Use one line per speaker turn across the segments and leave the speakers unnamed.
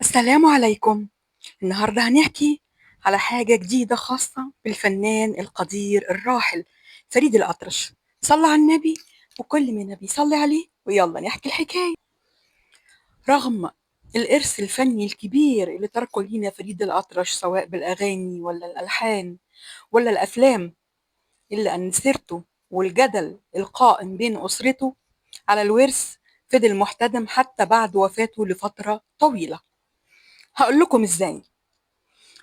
السلام عليكم. النهاردة هنحكي على حاجة جديدة خاصة بالفنان القدير الراحل فريد الأطرش. صلى على النبي وكل من النبي صلي عليه ويلا نحكي الحكاية. رغم الإرث الفني الكبير اللي تركه لينا فريد الأطرش سواء بالأغاني ولا الألحان ولا الأفلام، إلا أن سيرته والجدل القائم بين أسرته على الورث فضل محتدم حتى بعد وفاته لفترة طويلة. هقول لكم إزاي.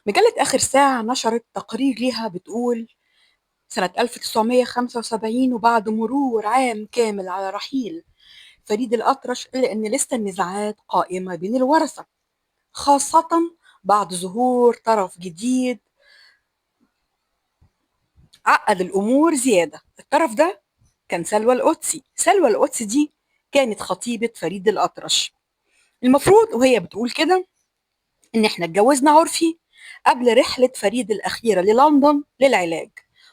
مجلة آخر ساعة نشرت تقرير ليها بتقول سنة 1975 وبعد مرور عام كامل على رحيل فريد الأطرش إلا أن لسه النزاعات قائمة بين الورثة، خاصة بعد ظهور طرف جديد عقد الأمور زيادة. الطرف ده كان سلوى القدسي. سلوى القدسي دي كانت خطيبة فريد الأطرش. المفروض وهي بتقول كده إن إحنا اتجوزنا عرفي قبل رحلة فريد الأخيرة للندن للعلاج،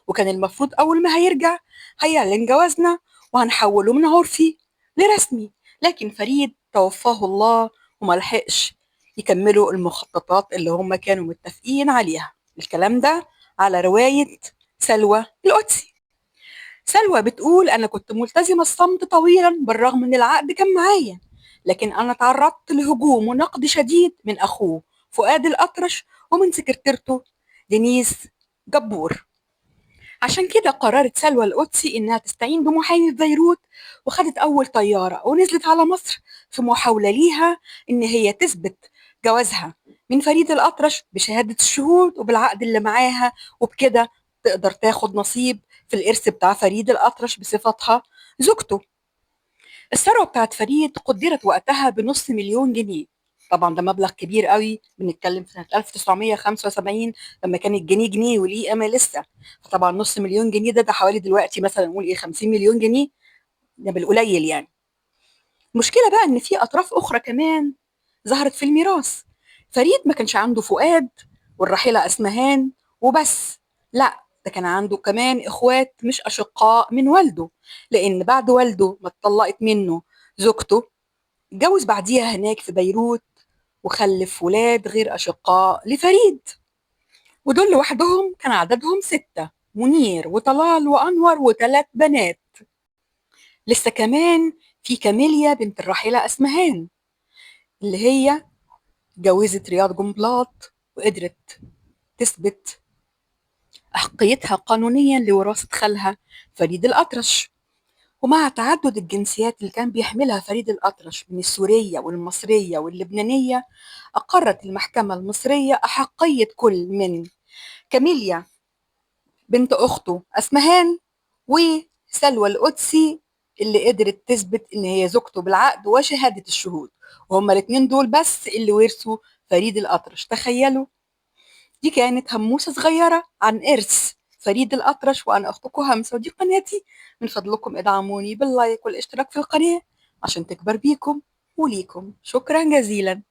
وكان المفروض أول ما هيرجع هيعلن جوازنا وهنحوله من عرفي لرسمي، لكن فريد توفاه الله وملحقش يكملوا المخططات اللي هم كانوا متفقين عليها. الكلام ده على رواية سلوى القدسي. سلوى بتقول أنا كنت ملتزمة الصمت طويلا بالرغم من العقد كان معايا، لكن أنا تعرضت لهجوم ونقد شديد من أخوه فؤاد الأطرش ومن سكرتيرته دينيس جبور. عشان كده قررت سلوى القدسي إنها تستعين بمحامي في بيروت، وخدت أول طيارة ونزلت على مصر في محاولة ليها إن هي تثبت جوازها من فريد الأطرش بشهادة الشهود وبالعقد اللي معاها، وبكده تقدر تاخد نصيب في الإرث بتاع فريد الأطرش بصفتها زوجته. الثروة بتاعت فريد قدرت وقتها بنص مليون جنيه. طبعا ده مبلغ كبير قوي، بنتكلم في سنة 1975 لما كان الجنيه جنيه وليه قيمة لسه. فطبعا نص مليون جنيه ده حوالي دلوقتي مثلا نقول ايه 50 مليون جنيه، ده بالقليل يعني. المشكلة بقى ان في اطراف اخرى كمان ظهرت في الميراث. فريد ما كانش عنده فؤاد والراحلة اسمهان وبس، لا ده كان عنده كمان اخوات مش اشقاء من والده، لان بعد والده ما اتطلقت منه زوجته اتجوز بعديها هناك في بيروت وخلف ولاد غير أشقاء لفريد، ودول لوحدهم كان عددهم 6: منير وطلال وأنور وثلاث بنات. لسه كمان في كاميليا بنت الراحلة أسمهان اللي هي جوزت رياض جنبلاط وقدرت تثبت أحقيتها قانونيا لوراثة خالها فريد الأطرش. ومع تعدد الجنسيات اللي كان بيحملها فريد الأطرش من السورية والمصرية واللبنانية، أقرت المحكمة المصرية أحقية كل من كاميليا بنت أخته أسمهان وسلوى القدسي اللي قدرت تثبت إن هي زوجته بالعقد وشهادة الشهود، وهما الاتنين دول بس اللي ورثوا فريد الأطرش. تخيلوا. دي كانت هموسة صغيرة عن إرث فريد الأطرش، وأنا أختكم همسة ودي قناتي. من فضلكم ادعموني باللايك والاشتراك في القناة عشان تكبر بيكم وليكم. شكرا جزيلا.